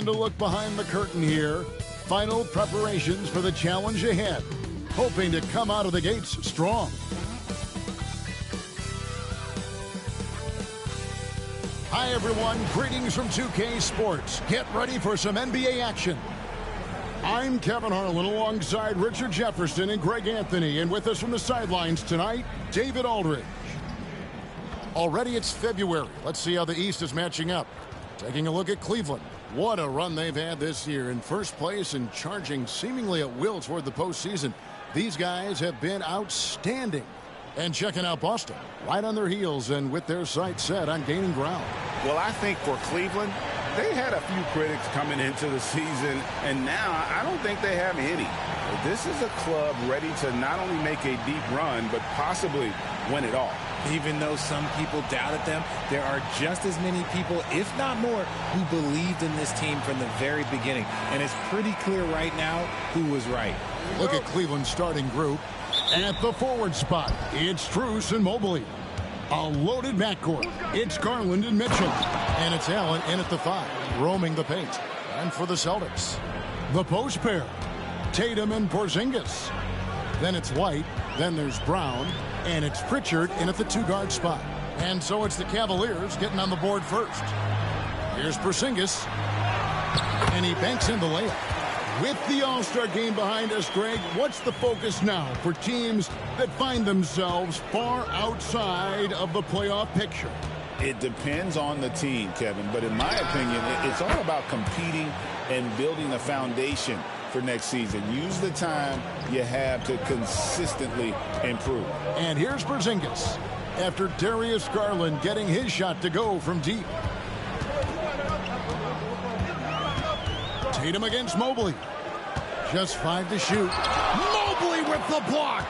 Time to look behind the curtain here. Final preparations for the challenge ahead. Hoping to come out of the gates strong. Hi, everyone. Greetings from 2K Sports. Get ready for some NBA action. I'm Kevin Harlan alongside Richard Jefferson and Greg Anthony. And with us from the sidelines tonight, David Aldridge. Already it's February. Let's see how the East is matching up. Taking a look at Cleveland. What a run they've had this year. In first place and charging seemingly at will toward the postseason. These guys have been outstanding. And checking out Boston, right on their heels and with their sights set on gaining ground. Well, I think for Cleveland, they had a few critics coming into the season, and now I don't think they have any. This is a club ready to not only make a deep run, but possibly win it all. Even though some people doubted them, there are just as many people, if not more, who believed in this team from the very beginning. And it's pretty clear right now who was right. Look at Cleveland's starting group. At the forward spot, it's Strus and Mobley. A loaded backcourt. It's Garland and Mitchell. And it's Allen in at the 5, roaming the paint. And for the Celtics, the post pair, Tatum and Porzingis. Then it's White, then there's Brown, and it's Pritchard in at the 2-guard spot. And so it's the Cavaliers getting on the board first. Here's Porzingis, and he banks in the layup. With the All-Star game behind us, Greg, what's the focus now for teams that find themselves far outside of the playoff picture? It depends on the team, Kevin, but in my opinion, it's all about competing and building a foundation for next season. Use the time you have to consistently improve. And here's Porzingis after Darius Garland getting his shot to go from deep. Tatum against Mobley. Just 5 to shoot. Mobley with the block.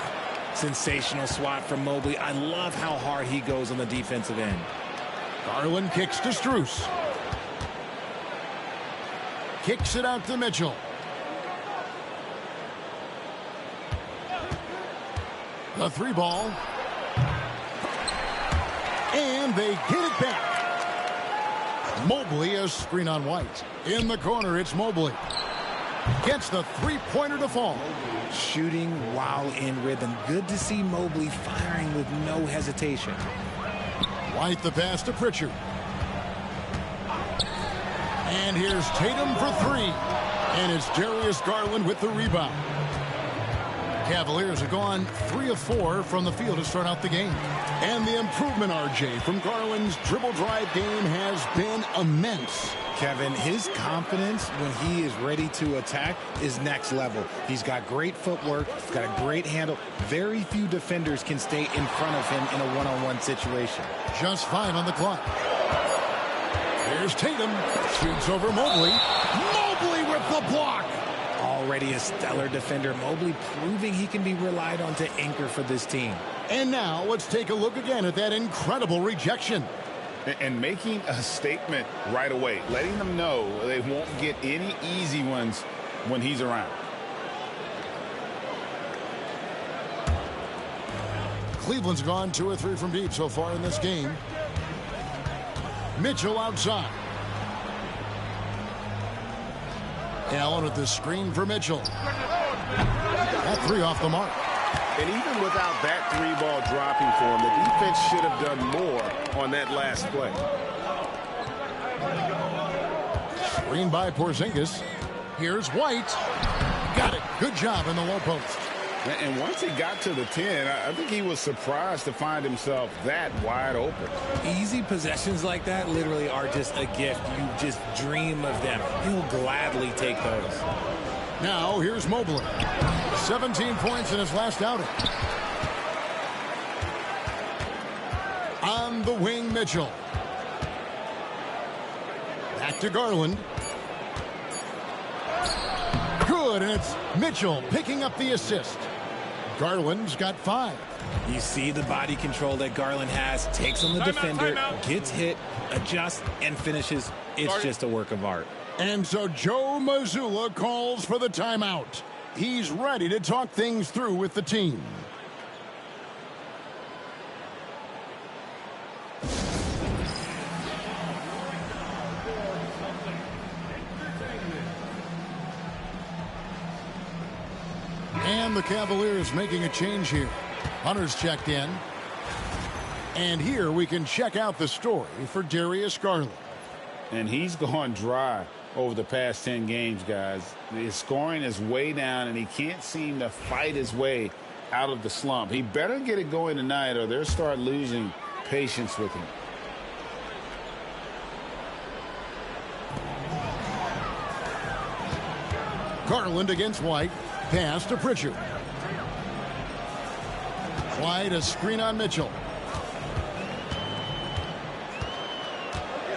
Sensational swat from Mobley. I love how hard he goes on the defensive end. Garland kicks to Strus. Kicks it out to Mitchell. The 3-ball. And they get it back. Mobley, a screen on White. In the corner, it's Mobley. Gets the 3-pointer to fall. Shooting while in rhythm. Good to see Mobley firing with no hesitation. White the pass to Pritchard. And here's Tatum for 3. And it's Darius Garland with the rebound. Cavaliers have gone 3 of 4 from the field to start out the game. And the improvement, RJ, from Garland's dribble drive game has been immense. Kevin, his confidence when he is ready to attack is next level. He's got great footwork, got a great handle. Very few defenders can stay in front of him in a one-on-one situation. Just 5 on the clock. Here's Tatum. Shoots over Mobley. Mobley with the block. Already a stellar defender. Mobley proving he can be relied on to anchor for this team. And now let's take a look again at that incredible rejection. And making a statement right away, letting them know they won't get any easy ones when he's around. Cleveland's gone 2 or 3 from deep so far in this game. Mitchell outside. Allen with the screen for Mitchell. That 3 off the mark. And even without that 3-ball dropping for him, the defense should have done more on that last play. Screen by Porzingis. Here's White. Got it. Good job in the low post. And once he got to the 10, I think he was surprised to find himself that wide open. Easy possessions like that literally are just a gift. You just dream of them. He'll gladly take those. Now here's Mobley. 17 points in his last outing. On the wing, Mitchell. Back to Garland. Good, and it's Mitchell picking up the assist. Garland's got 5. You see the body control that Garland has. Takes on the defender, gets hit, adjusts, and finishes. It's just a work of art. And so Joe Mazzulla calls for the timeout. He's ready to talk things through with the team. And the Cavaliers making a change here. Hunter's checked in. And here we can check out the story for Darius Garland. And he's gone dry over the past 10 games, guys. His scoring is way down, and he can't seem to fight his way out of the slump. He better get it going tonight, or they'll start losing patience with him. Garland against White. Pass to Pritchard. White, a screen on Mitchell.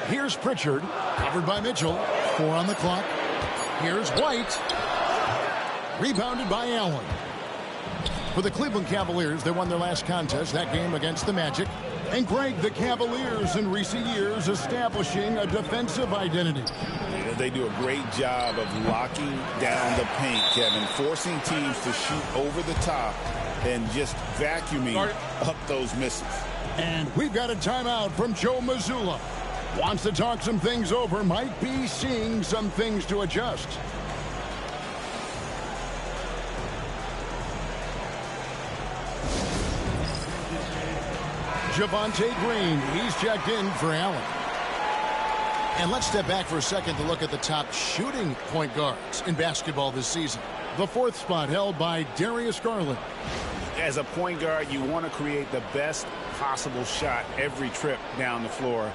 Here's Pritchard, covered by Mitchell. 4 on the clock. Here's White. Rebounded by Allen. For the Cleveland Cavaliers, they won their last contest, that game against the Magic. And Greg, the Cavaliers in recent years establishing a defensive identity. They do a great job of locking down the paint, Kevin, forcing teams to shoot over the top and just vacuuming up those misses. And we've got a timeout from Joe Mazzulla. Wants to talk some things over, might be seeing some things to adjust. Javonte Green, he's checked in for Allen. And let's step back for a second to look at the top shooting point guards in basketball this season. The 4th spot held by Darius Garland. As a point guard, you want to create the best possible shot every trip down the floor.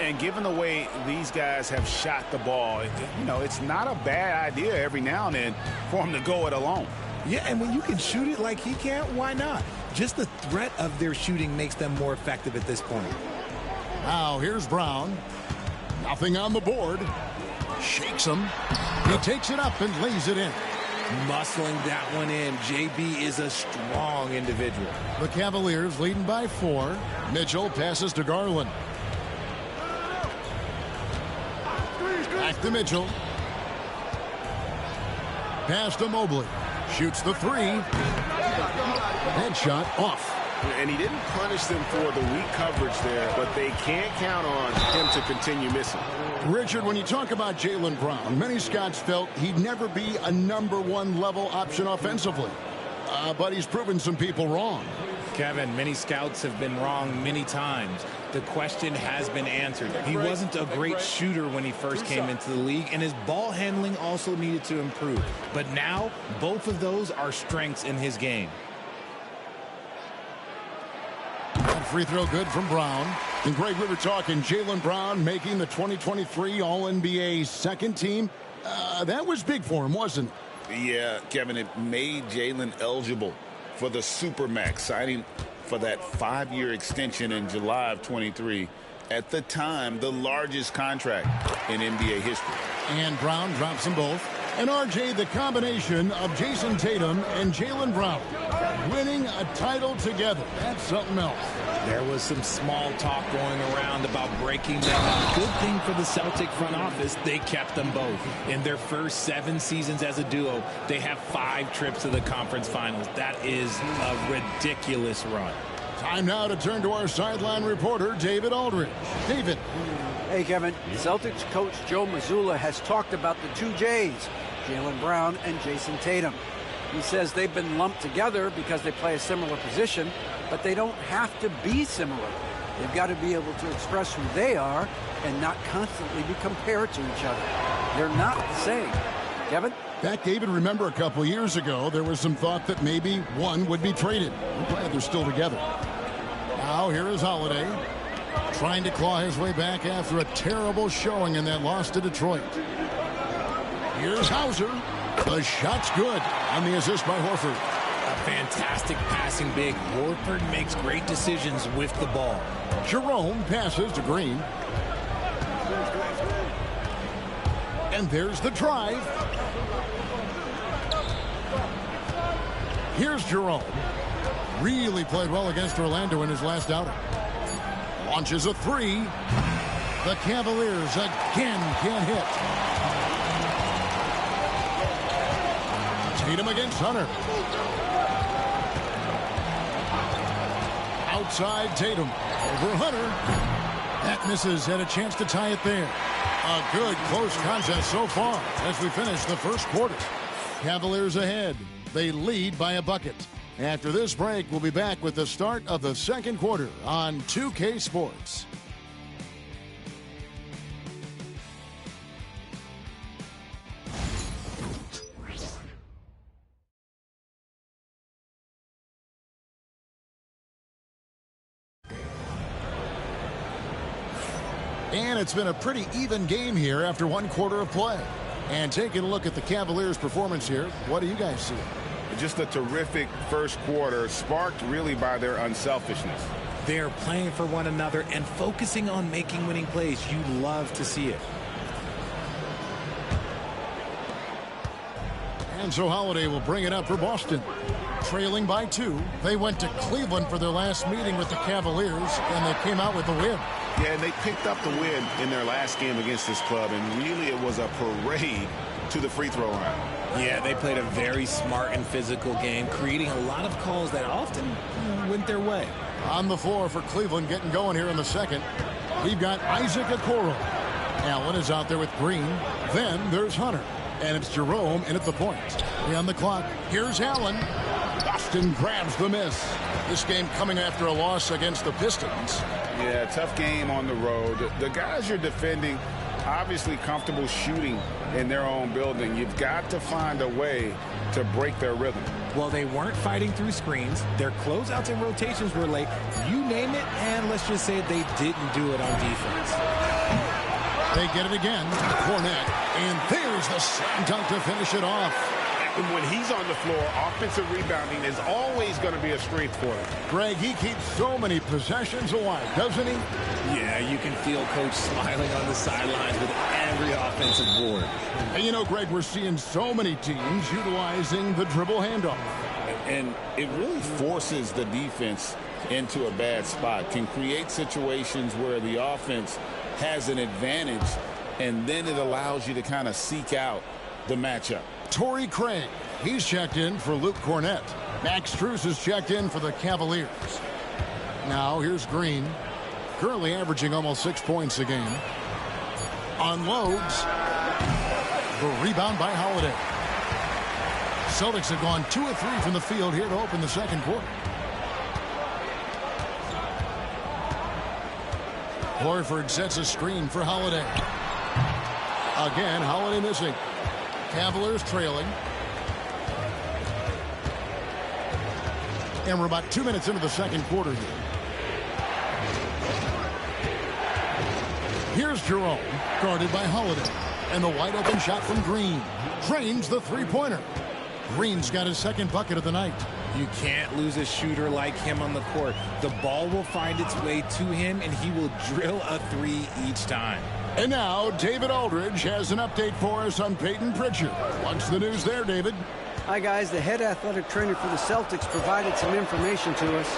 And given the way these guys have shot the ball, it's not a bad idea every now and then for him to go it alone. Yeah, and when you can shoot it like he can, why not? Just the threat of their shooting makes them more effective at this point. Now here's Brown. Nothing on the board. Shakes him. He takes it up and lays it in. Muscling that one in. JB is a strong individual. The Cavaliers leading by 4. Mitchell passes to Garland. Back to Mitchell. Pass to Mobley. Shoots the 3. Headshot off. And he didn't punish them for the weak coverage there, but they can't count on him to continue missing. Richard, when you talk about Jaylen Brown, many scouts felt he'd never be a #1 level option offensively. But he's proven some people wrong. Kevin, many scouts have been wrong many times. The question has been answered. He wasn't a great shooter when he first came into the league, and his ball handling also needed to improve. But now, both of those are strengths in his game. And free throw good from Brown. And Greg, we were talking Jaylen Brown making the 2023 All-NBA second team. That was big for him, wasn't it? Yeah, Kevin, it made Jaylen eligible for the Supermax, signing for that 5-year extension in July of 23. At the time, the largest contract in NBA history. And Brown drops them both. And RJ, the combination of Jason Tatum and Jaylen Brown winning a title together. That's something else. There was some small talk going around about breaking them up. Good thing for the Celtic front office, they kept them both. In their first 7 seasons as a duo, they have 5 trips to the conference finals. That is a ridiculous run. Time now to turn to our sideline reporter, David Aldridge. David. Hey, Kevin. Celtics coach Joe Mazzulla has talked about the 2 J's, Jaylen Brown and Jason Tatum. He says they've been lumped together because they play a similar position, but they don't have to be similar. They've got to be able to express who they are and not constantly be compared to each other. They're not the same. Kevin? Back, David, remember a couple years ago, there was some thought that maybe one would be traded. I'm glad they're still together. Now here is Holiday, trying to claw his way back after a terrible showing in that loss to Detroit. Here's Hauser. The shot's good on the assist by Horford. A fantastic passing big. Horford makes great decisions with the ball. Jerome passes to Green. And there's the drive. Here's Jerome. Really played well against Orlando in his last outing. Launches a 3. The Cavaliers again can't hit. Tatum against Hunter. Outside Tatum. Over Hunter. That misses. Had a chance to tie it there. A good close contest so far as we finish the first quarter. Cavaliers ahead They lead by a bucket. After this break, we'll be back with the start of the second quarter on 2K Sports. And it's been a pretty even game here after one quarter of play. And taking a look at the Cavaliers' performance here, what do you guys see? Just a terrific first quarter, sparked really by their unselfishness. They're playing for one another and focusing on making winning plays. You love to see it. And so Holiday will bring it up for Boston. Trailing by 2, they went to Cleveland for their last meeting with the Cavaliers, and they came out with a win. Yeah, and they picked up the win in their last game against this club, and really it was a parade to the free throw line. Yeah, they played a very smart and physical game, creating a lot of calls that often went their way. On the floor for Cleveland, getting going here in the second. We've got Isaac Okoro. Allen is out there with Green. Then there's Hunter. And it's Jerome in at the point. On the clock, here's Allen. Boston grabs the miss. This game coming after a loss against the Pistons. Yeah, tough game on the road. The guys you're defending, obviously comfortable shooting in their own building. You've got to find a way to break their rhythm. Well, they weren't fighting through screens. Their closeouts and rotations were late. You name it, and let's just say they didn't do it on defense. They get it again. Cornette. And there's the slam dunk to finish it off. And when he's on the floor, offensive rebounding is always going to be a strength for him. Greg, he keeps so many possessions alive, doesn't he? Yeah, you can feel Coach smiling on the sidelines with every offensive board. And you know, Greg, we're seeing so many teams utilizing the dribble handoff. And it really forces the defense into a bad spot. Can create situations where the offense has an advantage, and then it allows you to kind of seek out the matchup. Torrey Craig, he's checked in for Luke Cornette. Max Strus is checked in for the Cavaliers. Now here's Green, currently averaging almost 6 points a game. Unloads. The rebound by Holiday. Celtics have gone 2 of 3 from the field here to open the second quarter. Horford sets a screen for Holiday. Again, Holiday missing. Cavaliers trailing. And we're about 2 minutes into the second quarter here. Here's Jerome, guarded by Holiday. And the wide open shot from Green. Drains the three-pointer. Green's got his second bucket of the night. You can't lose a shooter like him on the court. The ball will find its way to him, and he will drill a three each time. And now, David Aldridge has an update for us on Peyton Pritchard. What's the news there, David? Hi, guys. The head athletic trainer for the Celtics provided some information to us.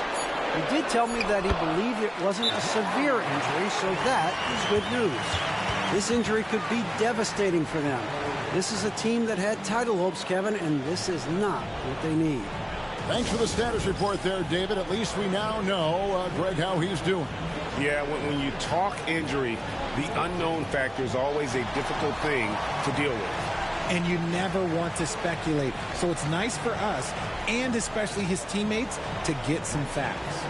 He did tell me that he believed it wasn't a severe injury, so that is good news. This injury could be devastating for them. This is a team that had title hopes, Kevin, and this is not what they need. Thanks for the status report there, David. At least we now know, Greg, how he's doing. Yeah, when you talk injury, the unknown factor is always a difficult thing to deal with. And you never want to speculate. So it's nice for us, and especially his teammates, to get some facts.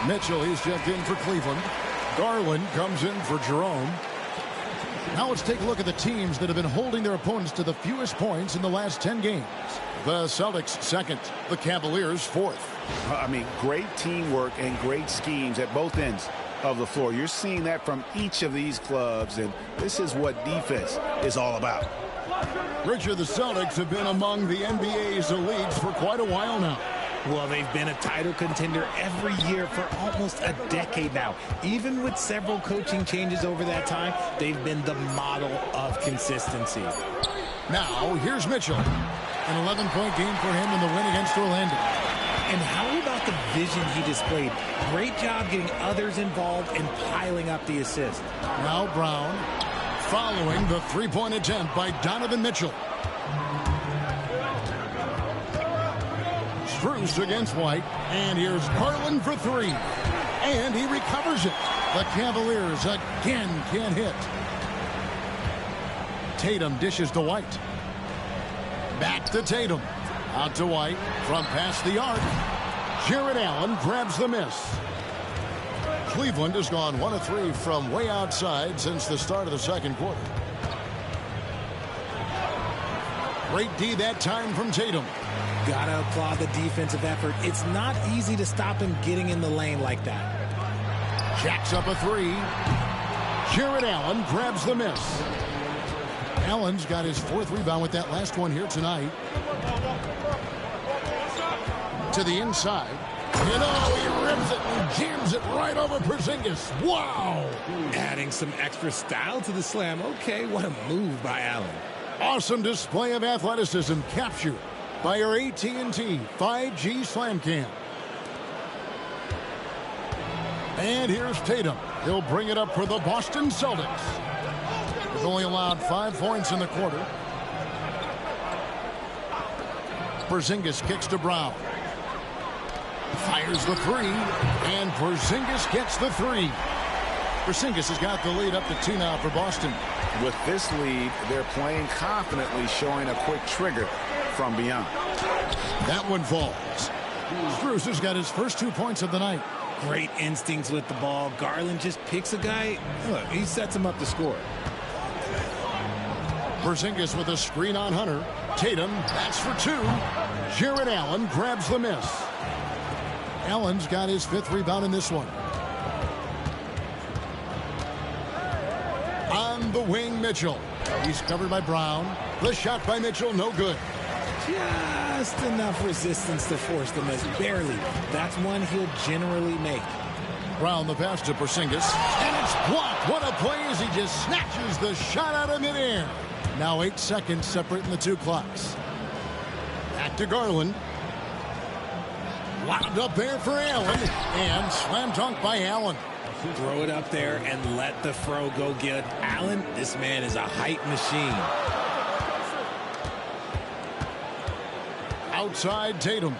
Mitchell, he's checked in for Cleveland. Garland comes in for Jerome. Now let's take a look at the teams that have been holding their opponents to the fewest points in the last 10 games. The Celtics second, the Cavaliers fourth. I mean, great teamwork and great schemes at both ends of the floor. You're seeing that from each of these clubs, and this is what defense is all about. Richard, the Celtics have been among the NBA's elites for quite a while now. Well, they've been a title contender every year for almost a decade now. Even with several coaching changes over that time, they've been the model of consistency. Now, here's Mitchell. An 11-point game for him in the win against Orlando. And how about the vision he displayed? Great job getting others involved and piling up the assist. Now Brown, following the three-point attempt by Donovan Mitchell. Strus against White, and here's Garland for three. And he recovers it. The Cavaliers again can't hit. Tatum dishes to White. Back to Tatum. Out to White from past the arc. Jared Allen grabs the miss. Cleveland has gone 1 of 3 from way outside since the start of the second quarter. Great D that time from Tatum. Gotta applaud the defensive effort. It's not easy to stop him getting in the lane like that. Jacks up a 3. Jared Allen grabs the miss. Allen's got his 4th rebound with that last one here tonight. To the inside. You know, he rips it and jams it right over Porzingis. Wow! Adding some extra style to the slam. Okay, what a move by Allen. Awesome display of athleticism captured by our AT&T 5G Slam Cam. And here's Tatum. He'll bring it up for the Boston Celtics. They've only allowed 5 points in the quarter. Porzingis kicks to Brown. Fires the 3, and Porzingis gets the 3. Porzingis has got the lead up to 2 now for Boston. With this lead, they're playing confidently, showing a quick trigger from beyond. That one falls. Strus has got his first 2 points of the night. Great instincts with the ball. Garland just picks a guy. Look, he sets him up to score. Porzingis with a screen on Hunter. Tatum, that's for 2. Jared Allen grabs the miss. Allen's got his 5th rebound in this one. On the wing, Mitchell. He's covered by Brown. The shot by Mitchell, no good. Just enough resistance to force the miss. Barely. That's one he'll generally make. Brown the pass to Porzingis. And it's blocked. What a play as he just snatches the shot out of midair. Now 8 seconds separating the 2 clocks. Back to Garland. Lobbed up there for Allen. And slam dunk by Allen. Throw it up there and let the throw go good. Allen, this man is a height machine. Outside Tatum.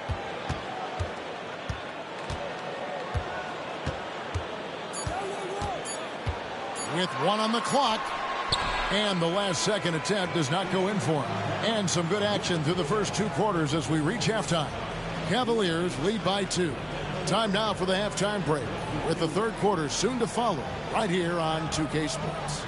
With 1 on the clock. And the last second attempt does not go in for him. And some good action through the first 2 quarters as we reach halftime. Cavaliers lead by 2. Time now for the halftime break, with the 3rd quarter soon to follow, right here on 2K Sports.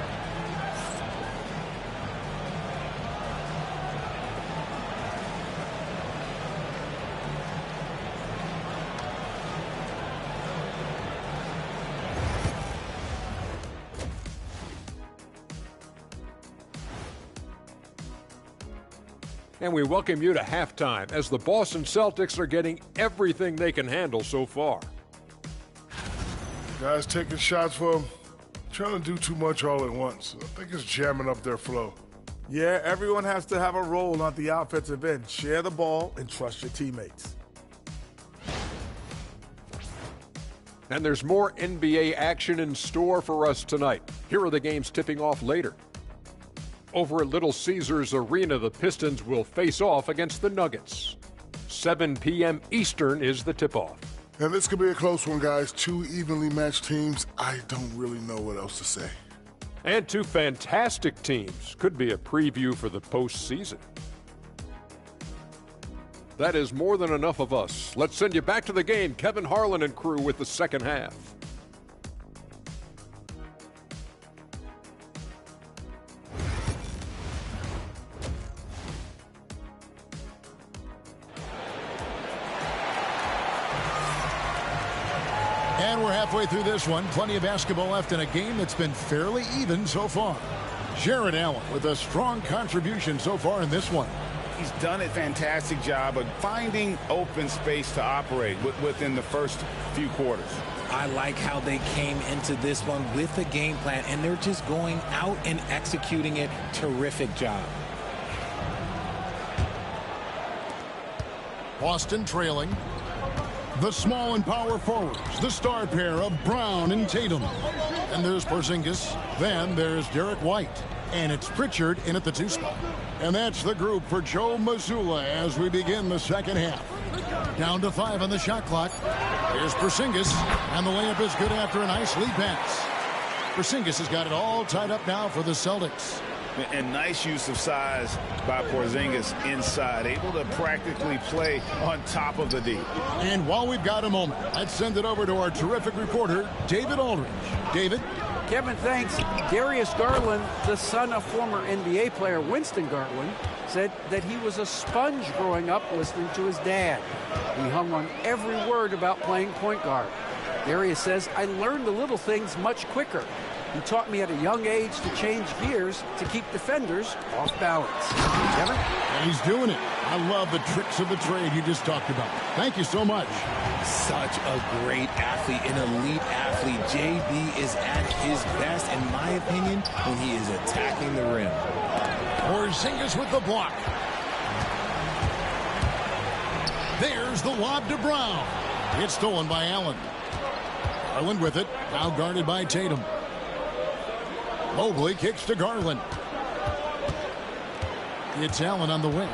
And we welcome you to halftime as the Boston Celtics are getting everything they can handle so far. Guys taking shots for them, trying to do too much all at once. I think it's jamming up their flow. Yeah, everyone has to have a role on the offensive end. Share the ball and trust your teammates. And there's more NBA action in store for us tonight. Here are the games tipping off later. Over at Little Caesars Arena, the Pistons will face off against the Nuggets. 7 p.m. Eastern is the tip-off. And this could be a close one, guys. 2 evenly matched teams. I don't really know what else to say. And 2 fantastic teams. Could be a preview for the postseason. That is more than enough of us. Let's send you back to the game. Kevin Harlan and crew with the second half. And we're halfway through this one. Plenty of basketball left in a game that's been fairly even so far. Jared Allen with a strong contribution so far in this one. He's done a fantastic job of finding open space to operate within the first few quarters. I like how they came into this one with a game plan, and they're just going out and executing it. Terrific job. Boston trailing. The small and power forwards, the star pair of Brown and Tatum. And there's Porzingis. Then there's Derek White. And it's Pritchard in at the 2 spot. And that's the group for Joe Mazzulla as we begin the second half. Down to 5 on the shot clock. Here's Porzingis, and the layup is good after a nice lead pass. Porzingis has got it all tied up now for the Celtics. And nice use of size by Porzingis inside, able to practically play on top of the D. And while we've got a moment, let's send it over to our terrific reporter, David Aldridge. David? Kevin, thanks. Darius Garland, the son of former NBA player Winston Garland, said that he was a sponge growing up listening to his dad. He hung on every word about playing point guard. Darius says, I learned the little things much quicker. He taught me at a young age to change gears to keep defenders off balance. Kevin? And he's doing it. I love the tricks of the trade you just talked about. Thank you so much. Such a great athlete, an elite athlete. JB is at his best, in my opinion, when he is attacking the rim. Porzingis with the block. There's the lob to Brown. It's stolen by Allen. Garland with it, now guarded by Tatum. Mobley kicks to Garland. It's Allen on the wing.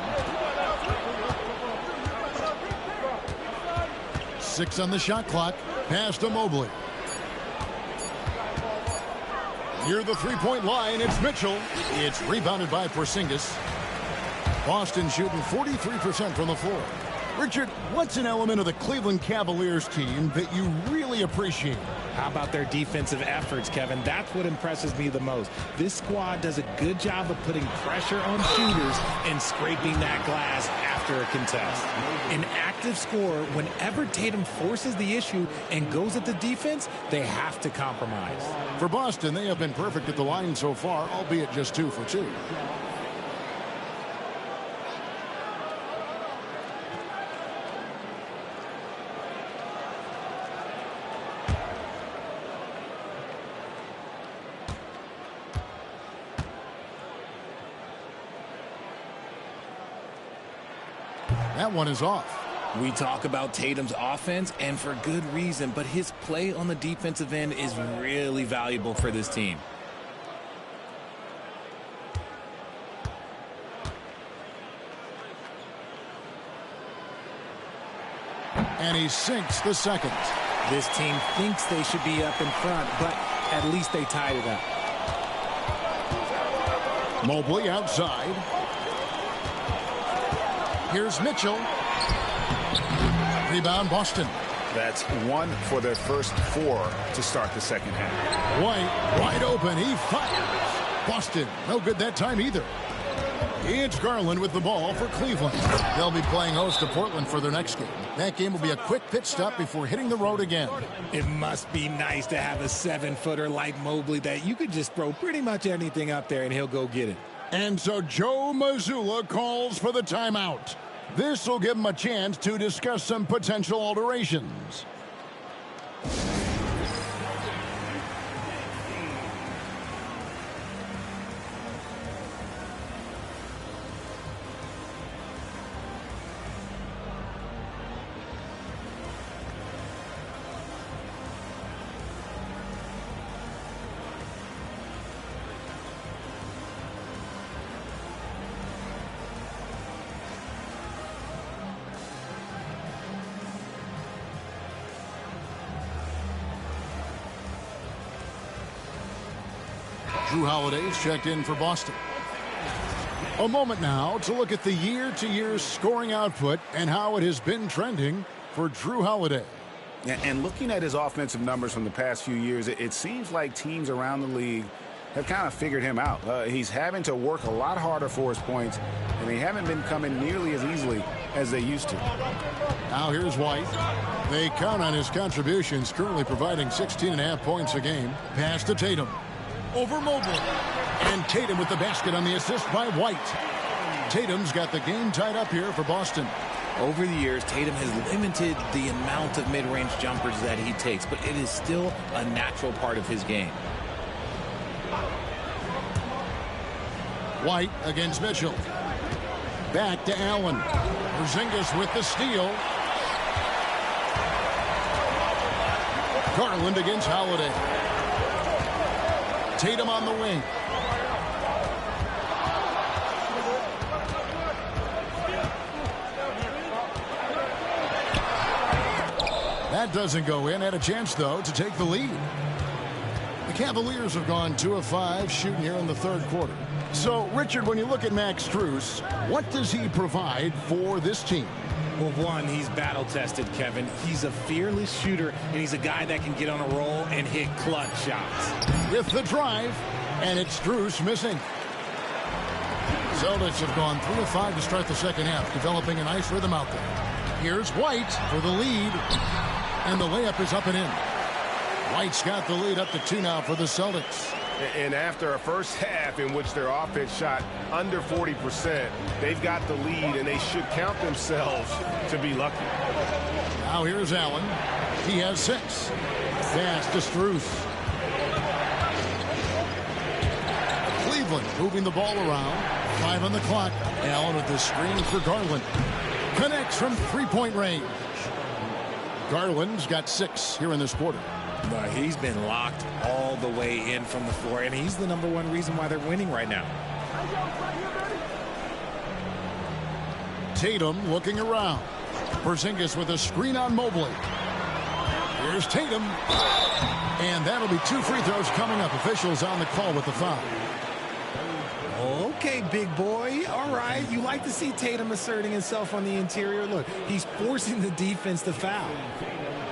6 on the shot clock. Pass to Mobley. Near the three-point line, it's Mitchell. It's rebounded by Porzingis. Boston shooting 43% from the floor. Richard, what's an element of the Cleveland Cavaliers team that you really appreciate? How about their defensive efforts, Kevin? That's what impresses me the most. This squad does a good job of putting pressure on shooters and scraping that glass after a contest. An active scorer, whenever Tatum forces the issue and goes at the defense, they have to compromise. For Boston, they have been perfect at the line so far, albeit just 2 for 2. That one is off. We talk about Tatum's offense, and for good reason, but his play on the defensive end is really valuable for this team. And he sinks the second. This team thinks they should be up in front, but at least they tied it up. Mobley outside. Here's Mitchell. Rebound, Boston. That's 1 for their first 4 to start the second half. White, wide open. He fires. Boston, no good that time either. It's Garland with the ball for Cleveland. They'll be playing host to Portland for their next game. That game will be a quick pit stop before hitting the road again. It must be nice to have a 7-footer like Mobley that you could just throw pretty much anything up there and he'll go get it. And so Joe Mazzulla calls for the timeout. This will give him a chance to discuss some potential alterations. Drew Holiday's checked in for Boston. A moment now to look at the year-to-year scoring output and how it has been trending for Drew Holiday. And looking at his offensive numbers from the past few years, it seems like teams around the league have kind of figured him out. He's having to work a lot harder for his points, and they haven't been coming nearly as easily as they used to. Now here's White. They count on his contributions, currently providing 16.5 points a game. Pass to Tatum. Over Mobley. And Tatum with the basket on the assist by White. Tatum's got the game tied up here for Boston. Over the years, Tatum has limited the amount of mid-range jumpers that he takes, but it is still a natural part of his game. White against Mitchell. Back to Allen. Porzingis with the steal. Garland against Holiday. Tatum on the wing. That doesn't go in. Had a chance, though, to take the lead. The Cavaliers have gone 2 of 5 shooting here in the third quarter. So, Richard, when you look at Max Strus, what does he provide for this team? Well, one, he's battle-tested, Kevin. He's a fearless shooter, and he's a guy that can get on a roll and hit clutch shots. With the drive, and it's Strus missing. Celtics have gone 3 of 5 to start the second half, developing a nice rhythm out there. Here's White for the lead, and the layup is up and in. White's got the lead up to 2 now for the Celtics. And after a first half in which their offense shot under 40%, they've got the lead, and they should count themselves to be lucky. Now here's Allen. He has 6. Pass to Strus. Cleveland moving the ball around. 5 on the clock. Allen with the screen for Garland. Connects from three-point range. Garland's got 6 here in this quarter. He's been locked all the way in from the floor, and he's the #1 reason why they're winning right now. Tatum looking around. Porzingis with a screen on Mobley. Here's Tatum. And that'll be 2 free throws coming up. Officials on the call with the foul. Okay, big boy. All right. You like to see Tatum asserting himself on the interior. Look, he's forcing the defense to foul.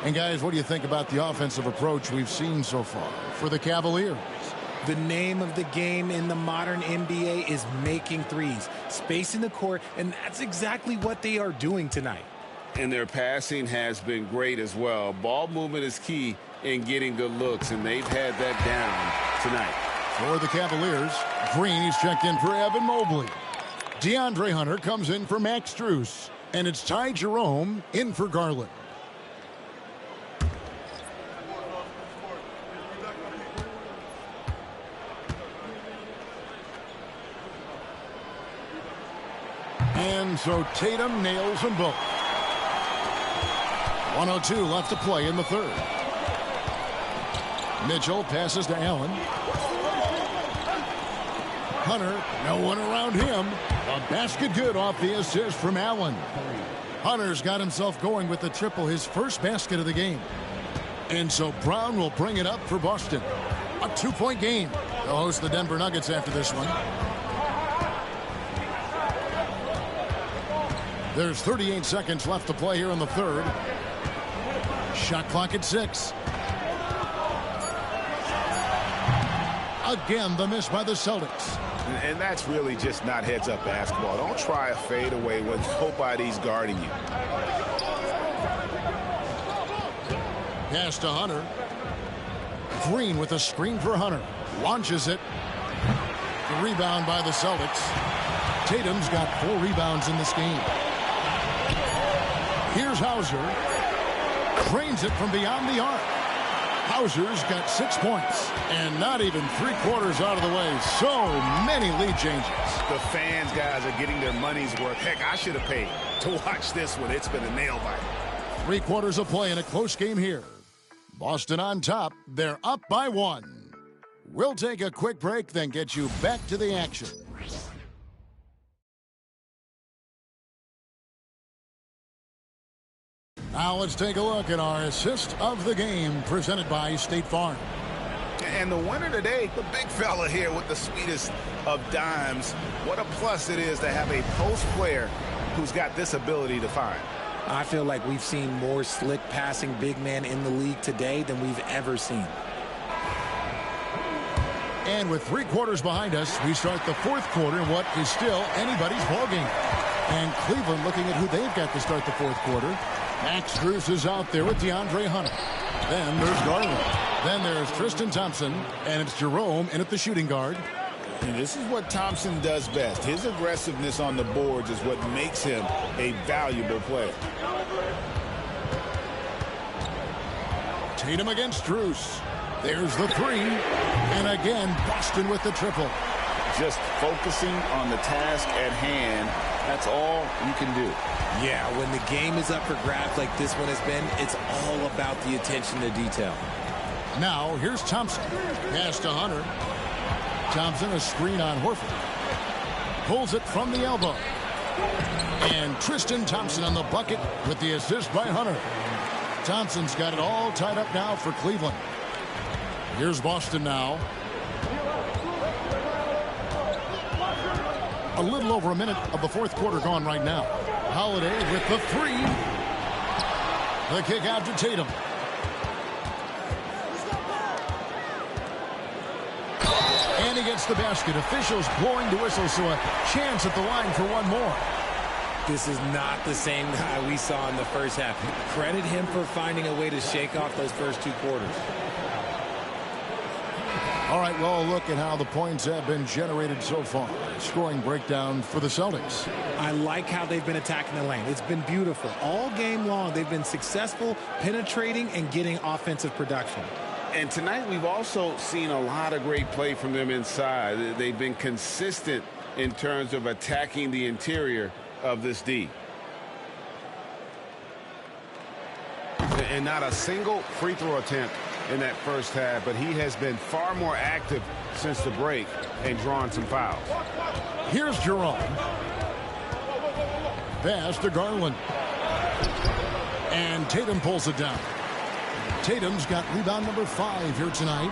And, guys, what do you think about the offensive approach we've seen so far for the Cavaliers? The name of the game in the modern NBA is making threes, spacing the court, and that's exactly what they are doing tonight. And their passing has been great as well. Ball movement is key in getting good looks, and they've had that down tonight. For the Cavaliers, Green is checked in for Evan Mobley. DeAndre Hunter comes in for Max Strus. And it's Ty Jerome in for Garland. And so Tatum nails them both. 1:02 left to play in the third. Mitchell passes to Allen. Hunter, no one around him. A basket good off the assist from Allen. Hunter's got himself going with the triple, his first basket of the game. And so Brown will bring it up for Boston. A 2-point game. They'll host the Denver Nuggets after this one. There's 38 seconds left to play here in the third. Shot clock at 6. Again, the miss by the Celtics. And that's really just not heads-up basketball. Don't try a fadeaway when nobody's guarding you. Pass to Hunter. Green with a screen for Hunter. Launches it. The rebound by the Celtics. Tatum's got 4 rebounds in this game. Here's Hauser. Drains it from beyond the arc. Hauser's got 6 points. And not even 3/4 out of the way. So many lead changes. The fans, guys, are getting their money's worth. Heck, I should have paid to watch this one. It's been a nail biter. 3/4 of play in a close game here. Boston on top. They're up by 1. We'll take a quick break, then get you back to the action. Now let's take a look at our assist of the game presented by State Farm. And the winner today, the big fella here with the sweetest of dimes. What a plus it is to have a post player who's got this ability to find. I feel like we've seen more slick passing big man in the league today than we've ever seen. And with 3/4 behind us, we start the fourth quarter in what is still anybody's ballgame. And Cleveland looking at who they've got to start the fourth quarter. Max Strus is out there with DeAndre Hunter. Then there's Garland. Then there's Tristan Thompson. And it's Jerome in at the shooting guard. And this is what Thompson does best. His aggressiveness on the boards is what makes him a valuable player. Tatum against Strus. There's the 3. And again, Boston with the triple. Just focusing on the task at hand. That's all you can do. Yeah, when the game is up for grabs like this one has been, it's all about the attention to detail. Now, here's Thompson. Pass to Hunter. Thompson, a screen on Horford. Pulls it from the elbow. And Tristan Thompson on the bucket with the assist by Hunter. Thompson's got it all tied up now for Cleveland. Here's Boston now. A little over a minute of the fourth quarter gone right now. Holiday with the three. The kick out to Tatum. And he gets the basket. Officials blowing the whistle, so a chance at the line for one more. This is not the same guy we saw in the first half. Credit him for finding a way to shake off those first two quarters. All right, well, look at how the points have been generated so far. Scoring breakdown for the Celtics. I like how they've been attacking the lane. It's been beautiful. All game long, they've been successful penetrating and getting offensive production. And tonight we've also seen a lot of great play from them inside. They've been consistent in terms of attacking the interior of this D. And not a single free throw attempt in that first half, but he has been far more active since the break and drawn some fouls. Here's Jerome. Pass to Garland. And Tatum pulls it down. Tatum's got rebound number 5 here tonight.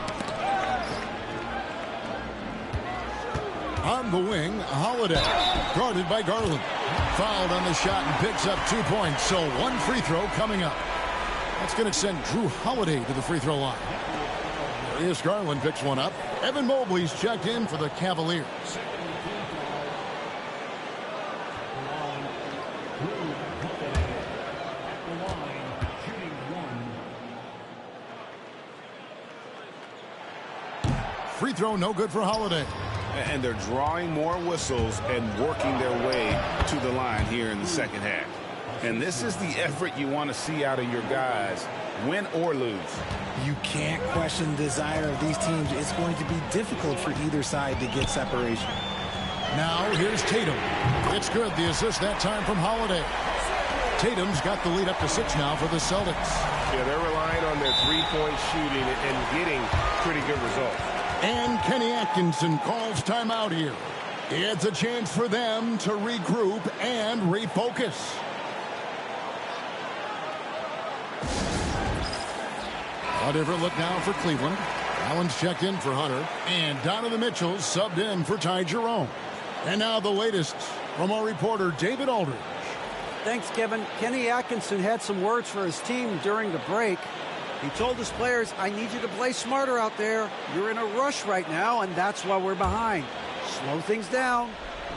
On the wing, Holiday. Guarded by Garland. Fouled on the shot and picks up 2 points. So one free throw coming up. That's going to send Drew Holiday to the free throw line. There is Garland, picks one up. Evan Mobley's checked in for the Cavaliers. Free throw no good for Holiday. And they're drawing more whistles and working their way to the line here in the second half. And this is the effort you want to see out of your guys, win or lose. You can't question the desire of these teams. It's going to be difficult for either side to get separation. Now here's Tatum. It's good. The assist that time from Holiday. Tatum's got the lead up to 6 now for the Celtics. Yeah, they're relying on their three-point shooting and getting pretty good results. And Kenny Atkinson calls timeout here. It's a chance for them to regroup and refocus. A different look now for Cleveland. Allen's checked in for Hunter. And Donovan Mitchell subbed in for Ty Jerome. And now the latest from our reporter, David Aldridge. Thanks, Kevin. Kenny Atkinson had some words for his team during the break. He told his players, I need you to play smarter out there. You're in a rush right now, and that's why we're behind. Slow things down.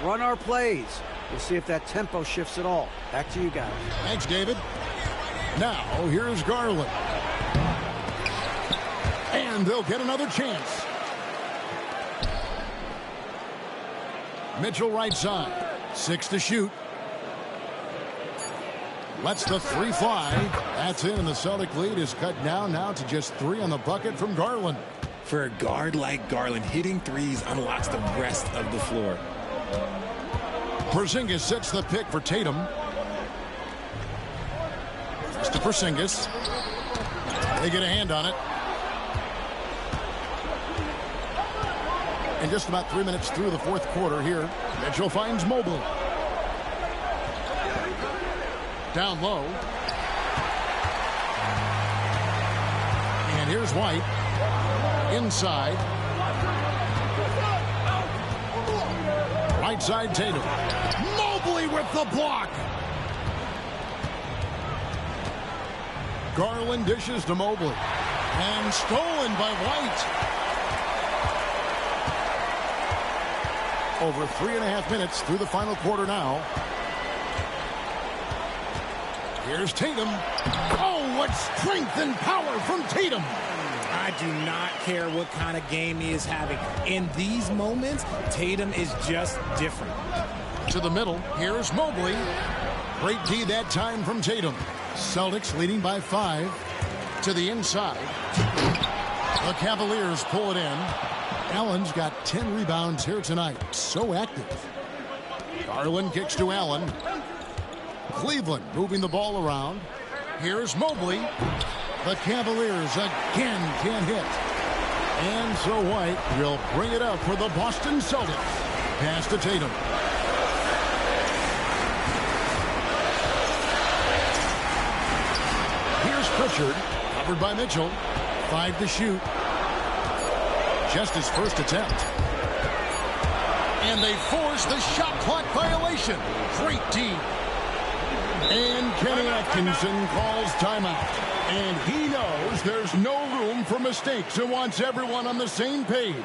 Run our plays. We'll see if that tempo shifts at all. Back to you guys. Thanks, David. Now, here's Garland. And they'll get another chance. Mitchell right side. 6 to shoot. Lets the 3 fly. That's in, and the Celtic lead is cut down now to just 3 on the bucket from Garland. For a guard like Garland, hitting threes unlocks the rest of the floor. Porzingis sets the pick for Tatum. It's to Porzingis. They get a hand on it. And just about 3 minutes through the fourth quarter here, Mitchell finds Mobley. Down low. And here's White. Inside. Right side Tatum. Mobley with the block. Garland dishes to Mobley. And stolen by White. Over 3.5 minutes through the final quarter now. Here's Tatum. Oh, what strength and power from Tatum. I do not care what kind of game he is having. In these moments, Tatum is just different. To the middle, here's Mobley. Great D that time from Tatum. Celtics leading by 5. To the inside. The Cavaliers pull it in. Allen's got 10 rebounds here tonight. So active. Garland kicks to Allen. Cleveland moving the ball around. Here's Mobley. The Cavaliers again can't hit. And so White will bring it up for the Boston Celtics. Pass to Tatum. Here's pressured. Covered by Mitchell. 5 to shoot. Just his first attempt. And they force the shot clock violation. Great D. And Kenny Atkinson calls timeout. And he knows there's no room for mistakes and wants everyone on the same page.